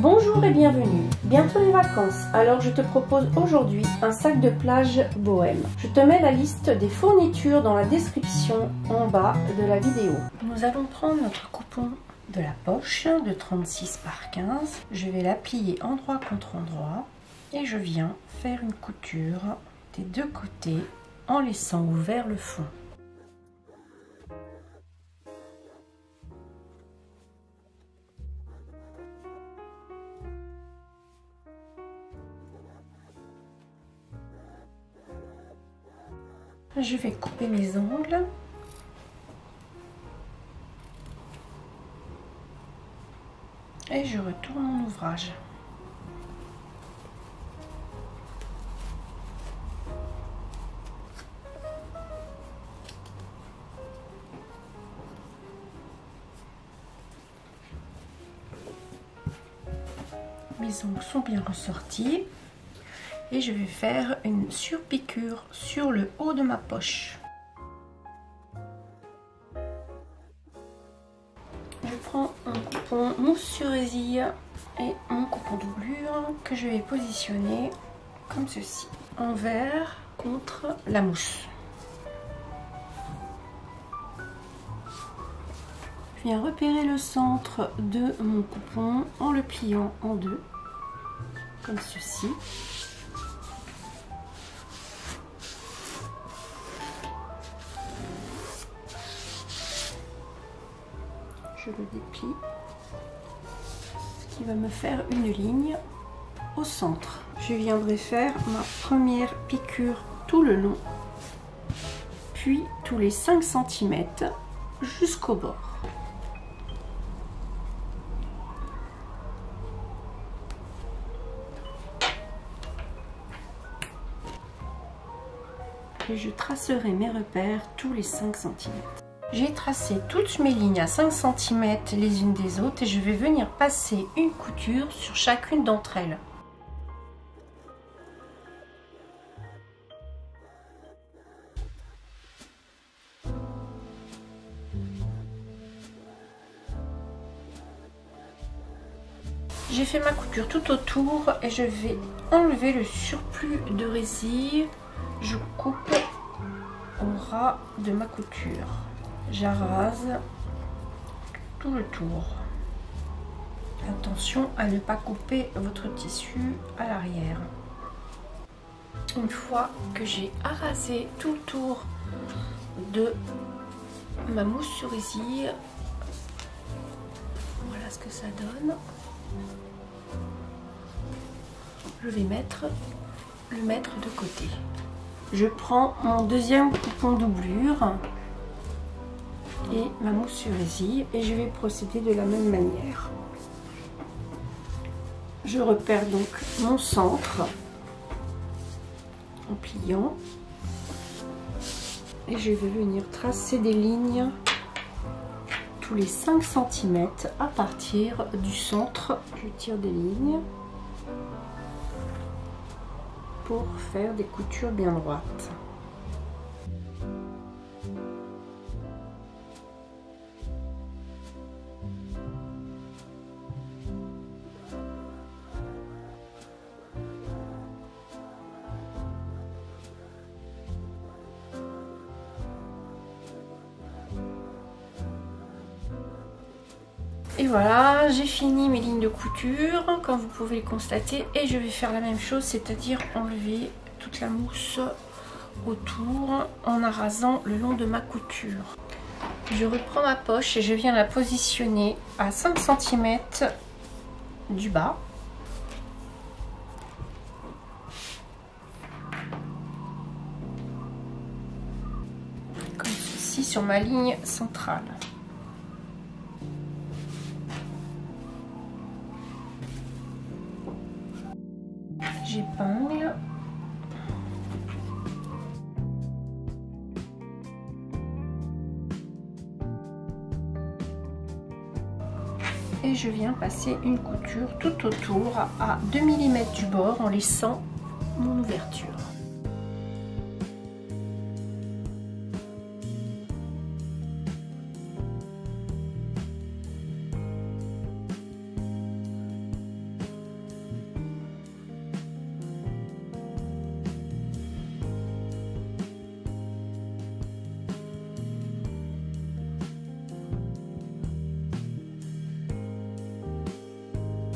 Bonjour et bienvenue. Bientôt les vacances, alors je te propose aujourd'hui un sac de plage bohème. Je te mets la liste des fournitures dans la description en bas de la vidéo. Nous allons prendre notre coupon de la poche de 36 par 15. Je vais la plier endroit contre endroit et je viens faire une couture des deux côtés en laissant ouvert le fond. Je vais couper mes ongles. Et je retourne mon ouvrage. Mes ongles sont bien ressortis. Et je vais faire une surpiqûre sur le haut de ma poche. Je prends un coupon mousse sur résille et mon coupon doublure que je vais positionner comme ceci, envers contre la mousse. Je viens repérer le centre de mon coupon en le pliant en deux, comme ceci. Je le déplie, ce qui va me faire une ligne au centre. Je viendrai faire ma première piqûre tout le long, puis tous les 5 cm jusqu'au bord. Et je tracerai mes repères tous les 5 cm. J'ai tracé toutes mes lignes à 5 cm les unes des autres et je vais venir passer une couture sur chacune d'entre elles. J'ai fait ma couture tout autour et je vais enlever le surplus de résille. Je coupe au ras de ma couture. J'arrase tout le tour. Attention à ne pas couper votre tissu à l'arrière. Une fois que j'ai arasé tout le tour de ma mousse sur résille, voilà ce que ça donne. Je vais le mettre de côté. Je prends mon deuxième coupon doublure et ma mousse sur résille et je vais procéder de la même manière. Je repère donc mon centre en pliant et je vais venir tracer des lignes tous les 5 cm à partir du centre. Je tire des lignes pour faire des coutures bien droites. Et voilà, j'ai fini mes lignes de couture, comme vous pouvez le constater, et je vais faire la même chose, c'est-à-dire enlever toute la mousse autour en arasant le long de ma couture. Je reprends ma poche et je viens la positionner à 5 cm du bas. Comme ceci sur ma ligne centrale. J'épingle. Et je viens passer une couture tout autour à 2 mm du bord en laissant mon ouverture.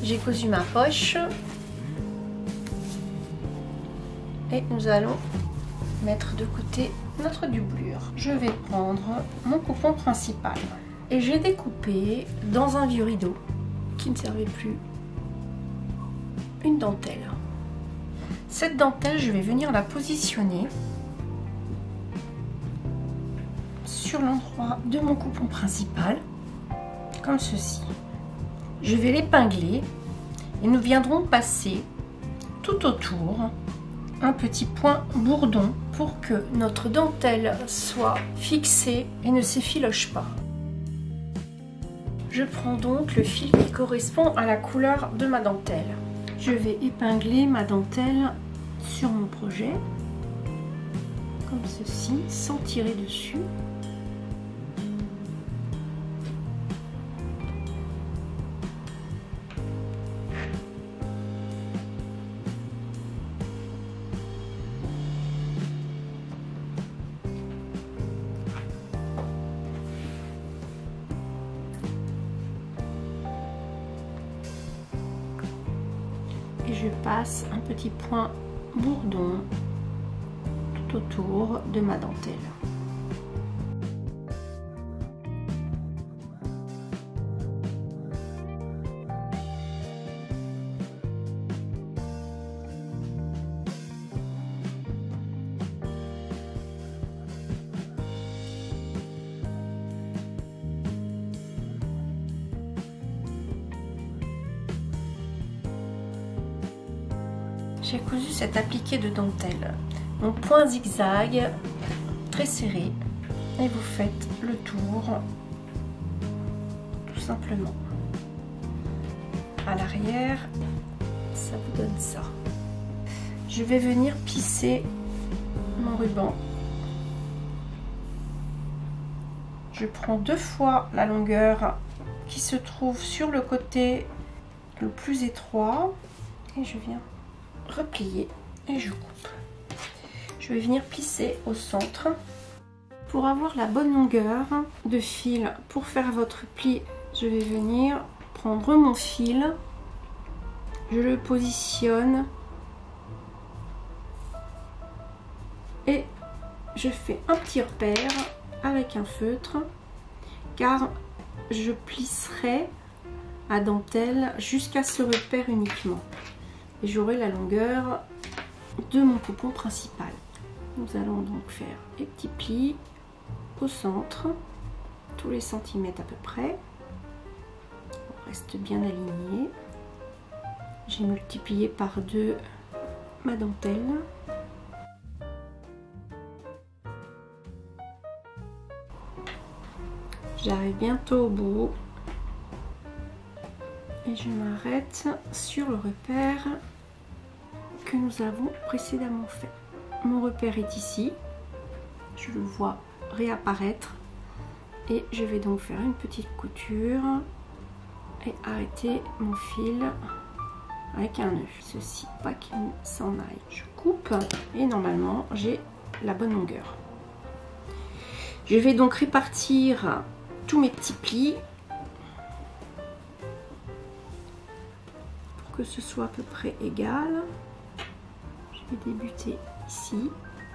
J'ai cousu ma poche et nous allons mettre de côté notre doublure. Je vais prendre mon coupon principal et j'ai découpé dans un vieux rideau qui ne servait plus une dentelle. Cette dentelle, je vais venir la positionner sur l'endroit de mon coupon principal, comme ceci. Je vais l'épingler et nous viendrons passer tout autour un petit point bourdon pour que notre dentelle soit fixée et ne s'effiloche pas. Je prends donc le fil qui correspond à la couleur de ma dentelle. Je vais épingler ma dentelle sur mon projet, comme ceci, sans tirer dessus. Et je passe un petit point bourdon tout autour de ma dentelle. J'ai cousu cet appliqué de dentelle. Mon point zigzag très serré et vous faites le tour tout simplement. À l'arrière, ça vous donne ça. Je vais venir plisser mon ruban. Je prends 2 fois la longueur qui se trouve sur le côté le plus étroit et je viens replier et je coupe. Je vais venir plisser au centre. Pour avoir la bonne longueur de fil pour faire votre pli, je vais venir prendre mon fil, je le positionne et je fais un petit repère avec un feutre car je plisserai à dentelle jusqu'à ce repère uniquement. Et j'aurai la longueur de mon coupon principal. Nous allons donc faire les petits plis au centre, tous les centimètres à peu près. On reste bien aligné. J'ai multiplié par 2 ma dentelle. J'arrive bientôt au bout. Et je m'arrête sur le repère que nous avons précédemment fait. Mon repère est ici, je le vois réapparaître et je vais donc faire une petite couture et arrêter mon fil avec un nœud, ceci, pas qu'il s'en aille. Je coupe et normalement j'ai la bonne longueur. Je vais donc répartir tous mes petits plis pour que ce soit à peu près égal. Je vais débuter ici.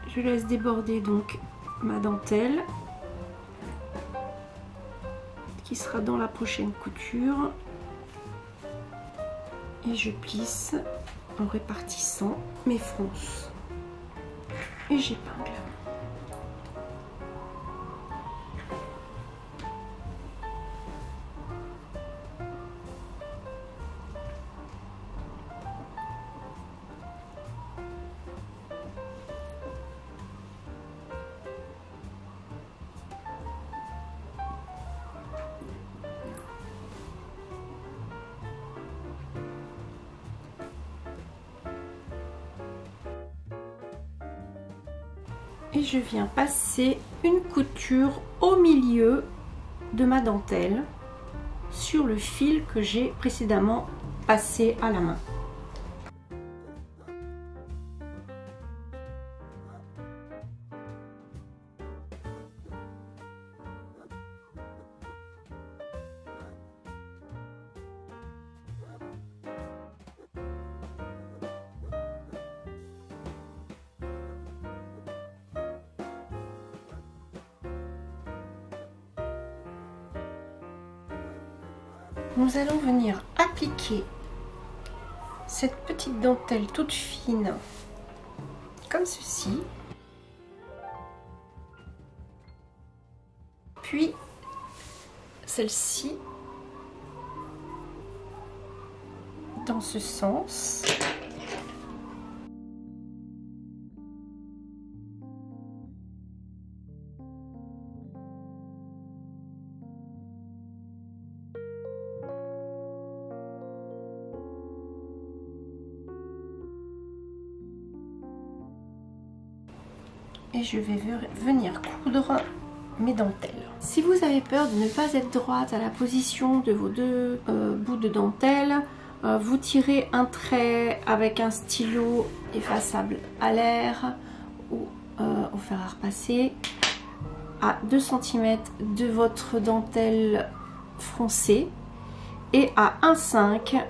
Je laisse déborder donc ma dentelle qui sera dans la prochaine couture et je plisse en répartissant mes fronces et j'épingle. Et je viens passer une couture au milieu de ma dentelle sur le fil que j'ai précédemment passé à la main. Nous allons venir appliquer cette petite dentelle toute fine comme ceci. Puis celle-ci dans ce sens. Et je vais venir coudre mes dentelles. Si vous avez peur de ne pas être droite à la position de vos deux bouts de dentelle, vous tirez un trait avec un stylo effaçable à l'air ou au fer à repasser à 2 cm de votre dentelle froncée et à 1,5 m,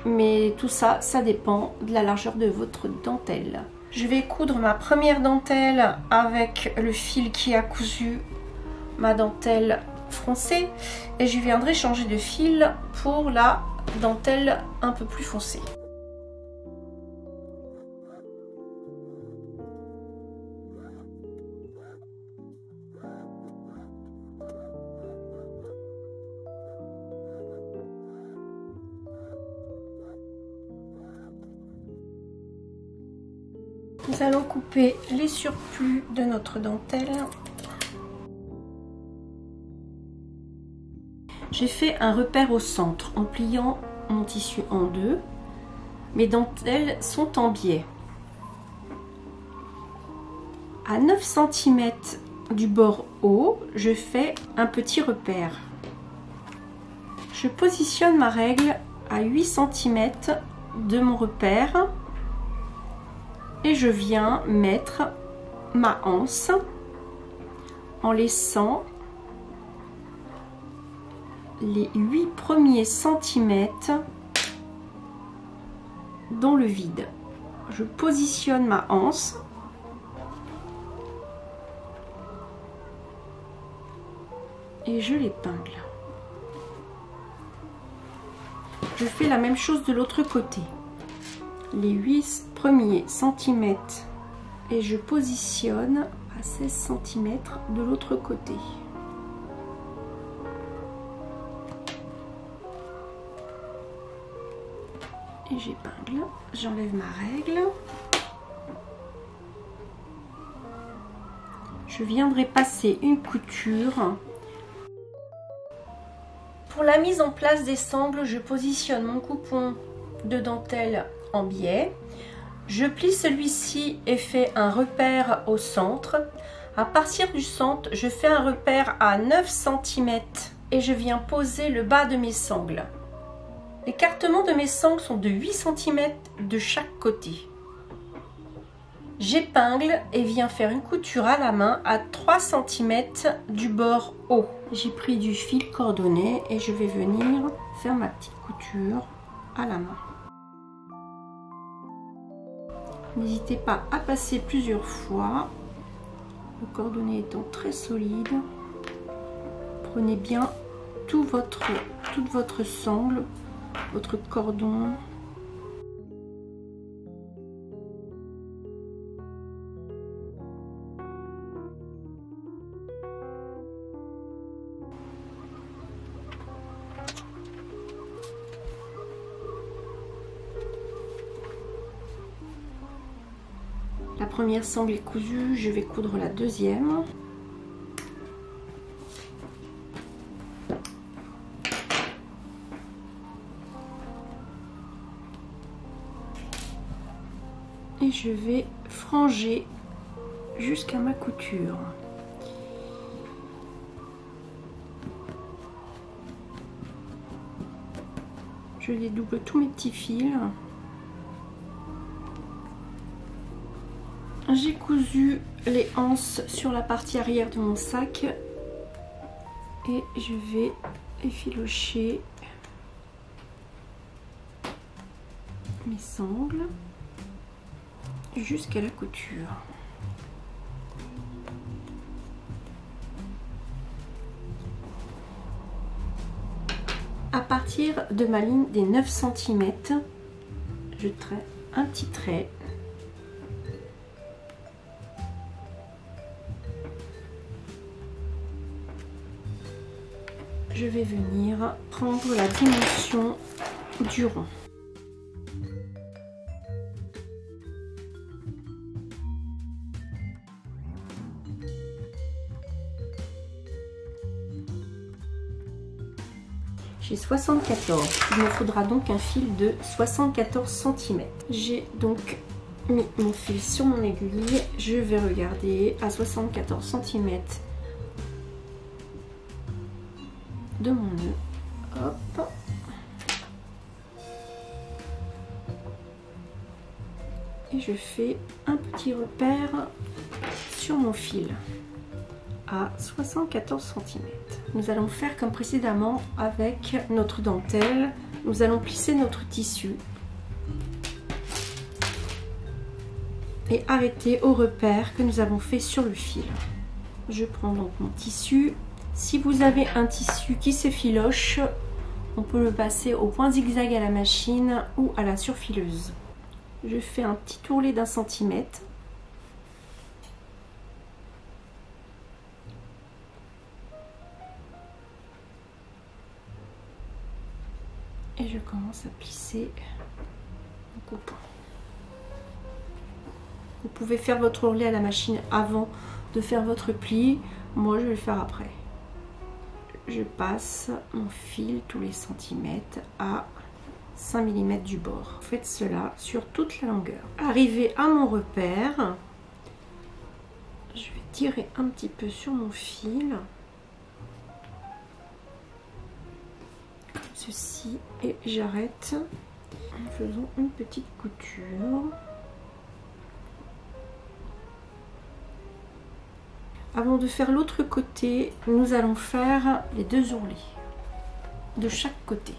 mais tout ça, ça dépend de la largeur de votre dentelle. Je vais coudre ma première dentelle avec le fil qui a cousu ma dentelle froncée et je viendrai changer de fil pour la dentelle un peu plus foncée. Nous allons couper les surplus de notre dentelle. J'ai fait un repère au centre en pliant mon tissu en deux. Mes dentelles sont en biais. À 9 cm du bord haut, je fais un petit repère. Je positionne ma règle à 8 cm de mon repère. Et je viens mettre ma anse en laissant les 8 premiers centimètres dans le vide. Je positionne ma anse et je l'épingle. Je fais la même chose de l'autre côté. Les 8 premiers centimètres et je positionne à 16 cm de l'autre côté. Et j'épingle, j'enlève ma règle. Je viendrai passer une couture. Pour la mise en place des sangles, je positionne mon coupon de dentelle en biais. Je plie celui-ci et fais un repère au centre. À partir du centre, je fais un repère à 9 cm et je viens poser le bas de mes sangles. L'écartement de mes sangles sont de 8 cm de chaque côté. J'épingle et viens faire une couture à la main à 3 cm du bord haut. J'ai pris du fil cordonné et je vais venir faire ma petite couture à la main. N'hésitez pas à passer plusieurs fois, le cordonnet étant très solide. Prenez bien toute votre sangle, votre cordon. La première sangle est cousue, je vais coudre la deuxième. Et je vais franger jusqu'à ma couture. Je dédouble tous mes petits fils. J'ai cousu les anses sur la partie arrière de mon sac et je vais effilocher mes sangles jusqu'à la couture. À partir de ma ligne des 9 cm, je trais un petit trait. Je vais venir prendre la dimension du rond. J'ai 74, il me faudra donc un fil de 74 cm. J'ai donc mis mon fil sur mon aiguille, je vais regarder à 74 cm de mon nœud. Hop. Et je fais un petit repère sur mon fil à 74 cm. Nous allons faire comme précédemment avec notre dentelle. Nous allons plisser notre tissu et arrêter au repère que nous avons fait sur le fil. Je prends donc mon tissu. Si vous avez un tissu qui s'effiloche, on peut le passer au point zigzag à la machine ou à la surfileuse. Je fais un petit tourlet d'1 centimètre. Et je commence à plisser mon coupon. Vous pouvez faire votre ourlet à la machine avant de faire votre pli. Moi, je vais le faire après. Je passe mon fil tous les centimètres à 5 mm du bord. Faites cela sur toute la longueur. Arrivé à mon repère, je vais tirer un petit peu sur mon fil. Comme ceci. Et j'arrête en faisant une petite couture. Avant de faire l'autre côté, nous allons faire les 2 ourlets de chaque côté.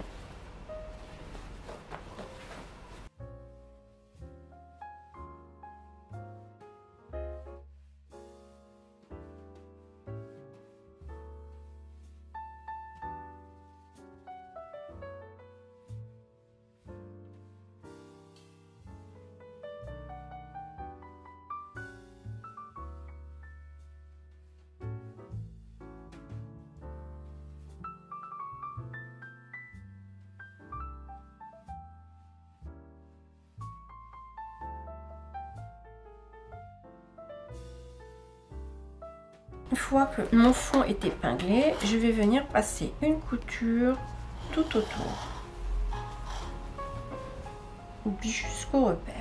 Une fois que mon fond est épinglé, je vais venir passer une couture tout autour jusqu'au repère.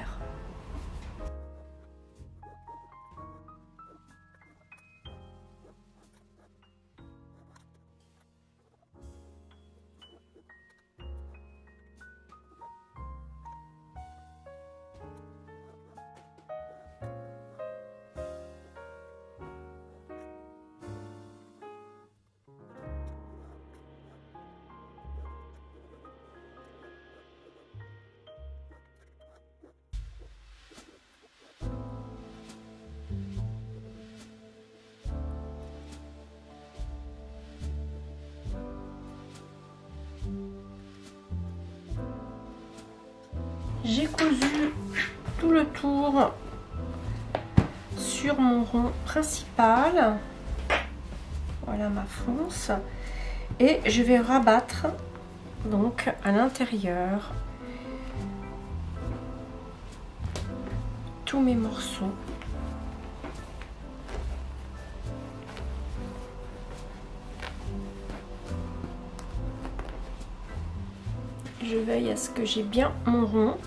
J'ai cousu tout le tour sur mon rond principal. Voilà ma fonce. Et je vais rabattre donc à l'intérieur tous mes morceaux. Je veille à ce que j'ai bien mon rond.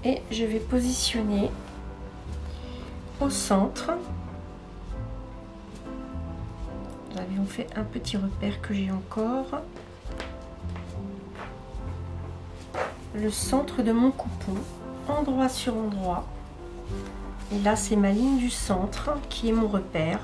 Et je vais positionner au centre. Nous avions fait un petit repère que j'ai encore. Le centre de mon coupon, endroit sur endroit. Et là, c'est ma ligne du centre qui est mon repère.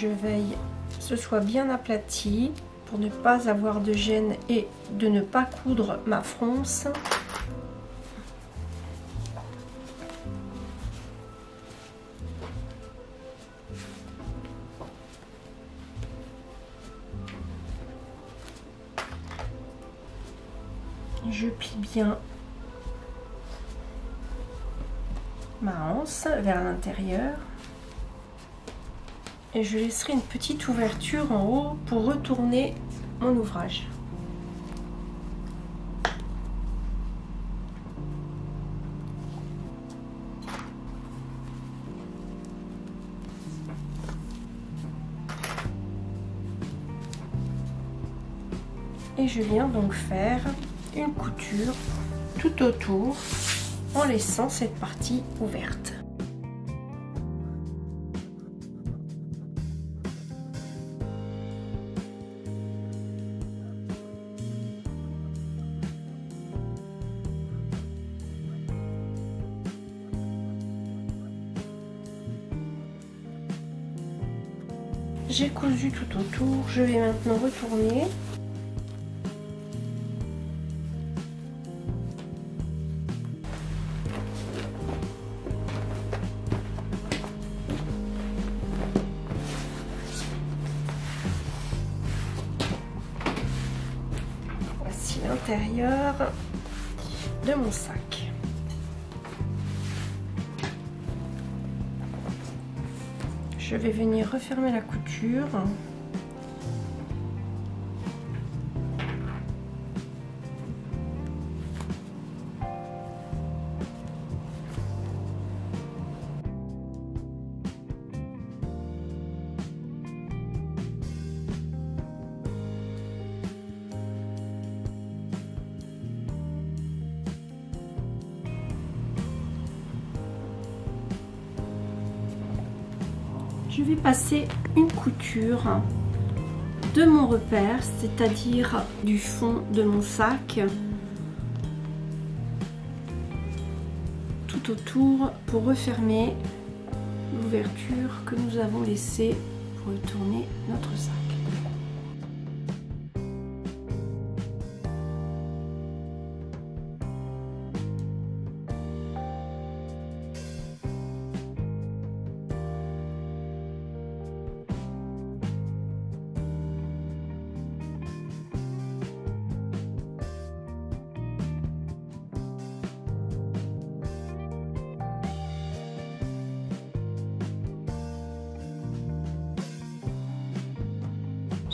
je veille que ce soit bien aplati pour ne pas avoir de gêne et de ne pas coudre ma fronce. Je plie bien ma anse vers l'intérieur et je laisserai une petite ouverture en haut pour retourner mon ouvrage. Et je viens donc faire une couture tout autour en laissant cette partie ouverte. J'ai cousu tout autour, je vais maintenant retourner. Voici l'intérieur de mon sac. Je vais venir refermer la couture. Je vais passer une couture de mon repère, c'est-à-dire du fond de mon sac, tout autour pour refermer l'ouverture que nous avons laissée pour retourner notre sac.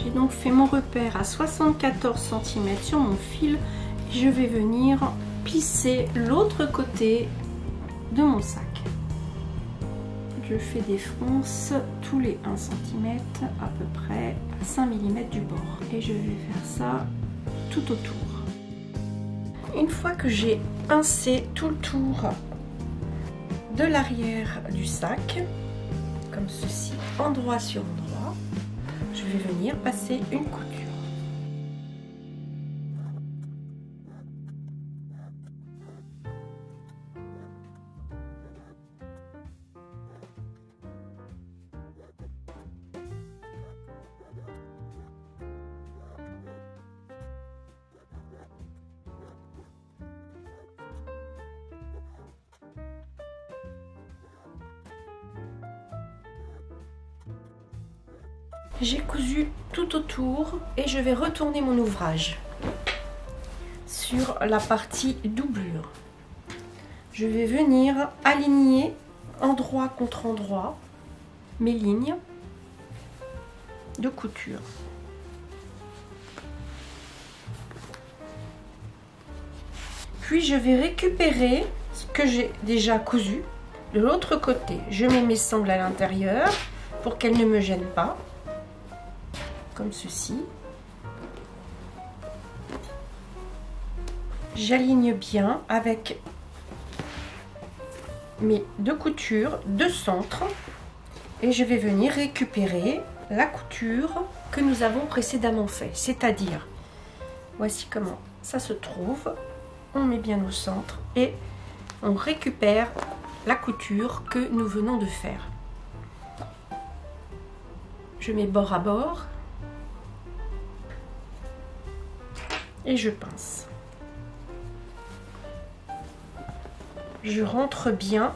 J'ai donc fait mon repère à 74 cm sur mon fil et je vais venir plisser l'autre côté de mon sac. Je fais des fronces tous les 1 cm à peu près à 5 mm du bord et je vais faire ça tout autour. Une fois que j'ai pincé tout le tour de l'arrière du sac, comme ceci, endroit sur endroit, je vais venir passer une couture. J'ai cousu tout autour et je vais retourner mon ouvrage sur la partie doublure. Je vais venir aligner endroit contre endroit mes lignes de couture. Puis je vais récupérer ce que j'ai déjà cousu de l'autre côté. Je mets mes sangles à l'intérieur pour qu'elles ne me gênent pas. Comme ceci. J'aligne bien avec mes deux coutures de centre et je vais venir récupérer la couture que nous avons précédemment fait, c'est-à-dire voici comment ça se trouve. On met bien au centre et on récupère la couture que nous venons de faire. Je mets bord à bord et je pince. Je rentre bien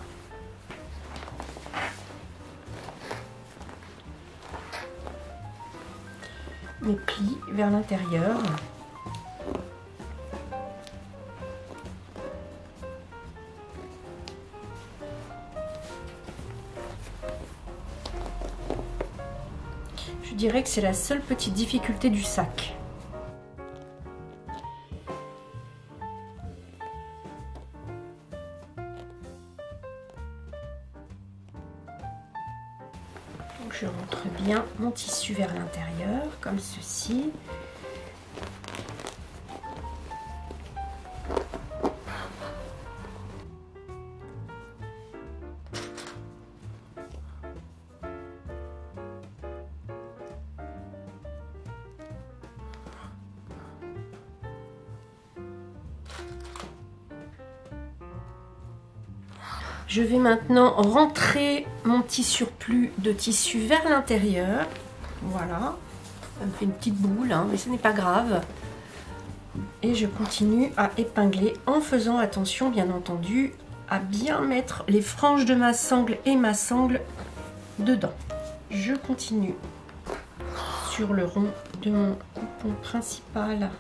mes plis vers l'intérieur. Je dirais que c'est la seule petite difficulté du sac. Donc je rentre bien mon tissu vers l'intérieur, comme ceci. Je vais maintenant rentrer mon petit surplus de tissu vers l'intérieur. Voilà, ça me fait une petite boule, hein, mais ce n'est pas grave. Et je continue à épingler en faisant attention, bien entendu, à bien mettre les franges de ma sangle et ma sangle dedans. Je continue sur le rond de mon coupon principal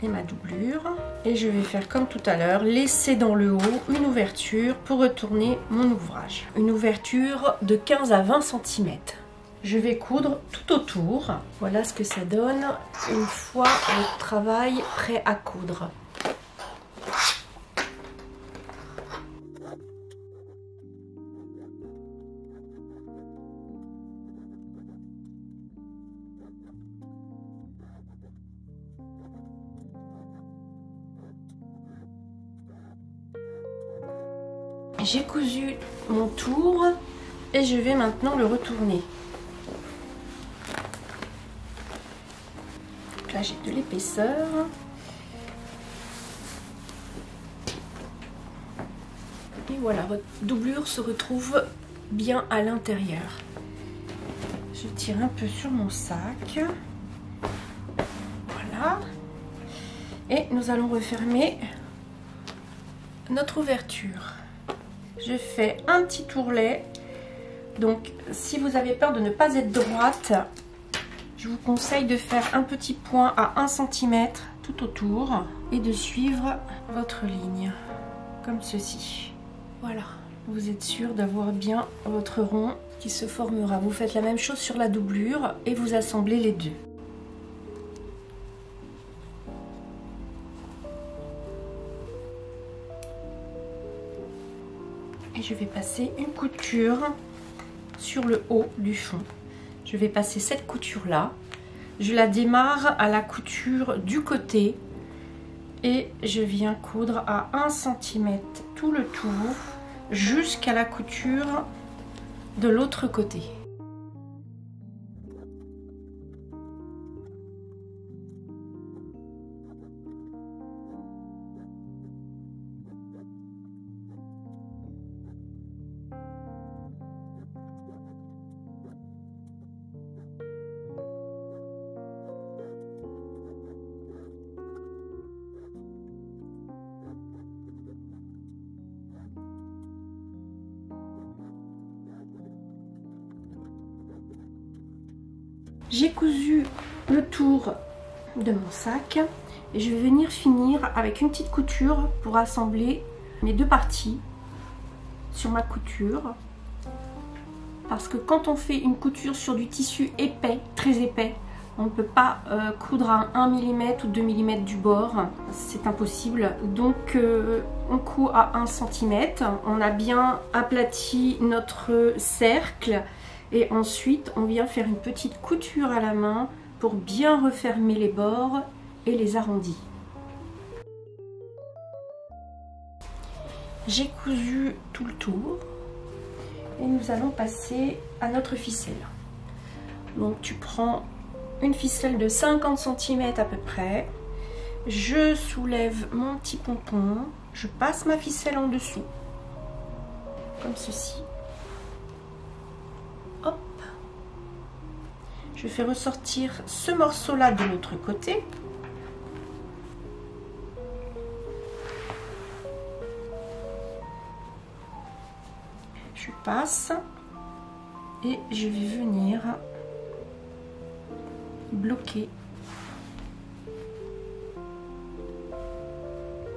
et ma doublure, et je vais faire comme tout à l'heure, laisser dans le haut une ouverture pour retourner mon ouvrage, une ouverture de 15 à 20 cm. Je vais coudre tout autour. Voilà ce que ça donne une fois le travail prêt à coudre. J'ai cousu mon tour et je vais maintenant le retourner. Donc là j'ai de l'épaisseur. Et voilà, votre doublure se retrouve bien à l'intérieur. Je tire un peu sur mon sac. Voilà. Et nous allons refermer notre ouverture. Je fais un petit tourlet. Donc si vous avez peur de ne pas être droite, je vous conseille de faire un petit point à 1 cm tout autour et de suivre votre ligne comme ceci. Voilà, vous êtes sûr d'avoir bien votre rond qui se formera. Vous faites la même chose sur la doublure et vous assemblez les deux. Et je vais passer une couture sur le haut du fond. Je vais passer cette couture là. Je la démarre à la couture du côté et je viens coudre à 1 cm tout le tour jusqu'à la couture de l'autre côté. J'ai cousu le tour de mon sac et je vais venir finir avec une petite couture pour assembler mes deux parties sur ma couture. Parce que quand on fait une couture sur du tissu épais, très épais, on ne peut pas coudre à 1 mm ou 2 mm du bord, c'est impossible. Donc on coud à 1 cm, on a bien aplati notre cercle. Et ensuite, on vient faire une petite couture à la main pour bien refermer les bords et les arrondis. J'ai cousu tout le tour et nous allons passer à notre ficelle. Donc tu prends une ficelle de 50 cm à peu près. Je soulève mon petit pompon, je passe ma ficelle en dessous, comme ceci. Je fais ressortir ce morceau-là de l'autre côté. Je passe et je vais venir bloquer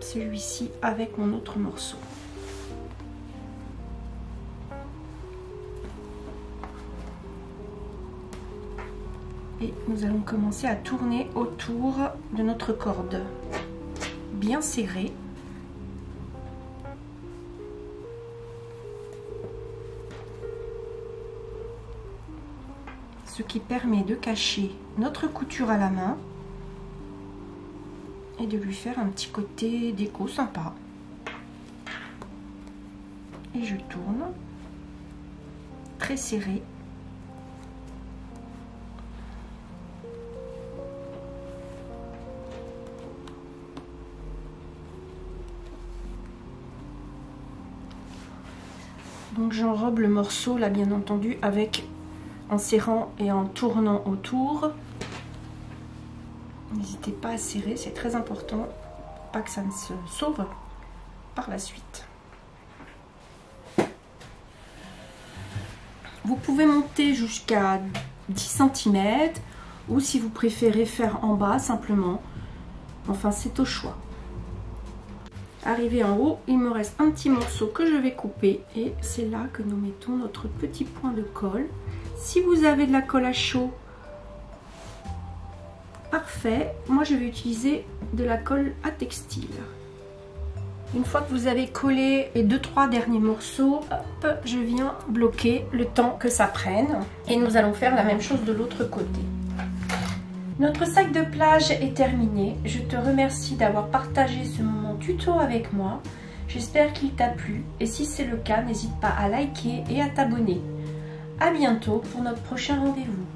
celui-ci avec mon autre morceau. Et nous allons commencer à tourner autour de notre corde bien serrée. Ce qui permet de cacher notre couture à la main et de lui faire un petit côté déco sympa. Et je tourne très serré. Donc j'enrobe le morceau là bien entendu avec en serrant et en tournant autour. N'hésitez pas à serrer, c'est très important pour pas que ça ne se sauve par la suite. Vous pouvez monter jusqu'à 10 cm ou si vous préférez faire en bas simplement. Enfin, c'est au choix. Arrivé en haut, il me reste un petit morceau que je vais couper et c'est là que nous mettons notre petit point de colle. Si vous avez de la colle à chaud, parfait. Moi, je vais utiliser de la colle à textile. Une fois que vous avez collé les 2-3 derniers morceaux, hop, je viens bloquer le temps que ça prenne. Et nous allons faire la même chose de l'autre côté. Notre sac de plage est terminé. Je te remercie d'avoir partagé ce moment tuto avec moi. J'espère qu'il t'a plu. Et si c'est le cas, n'hésite pas à liker et à t'abonner. À bientôt pour notre prochain rendez-vous.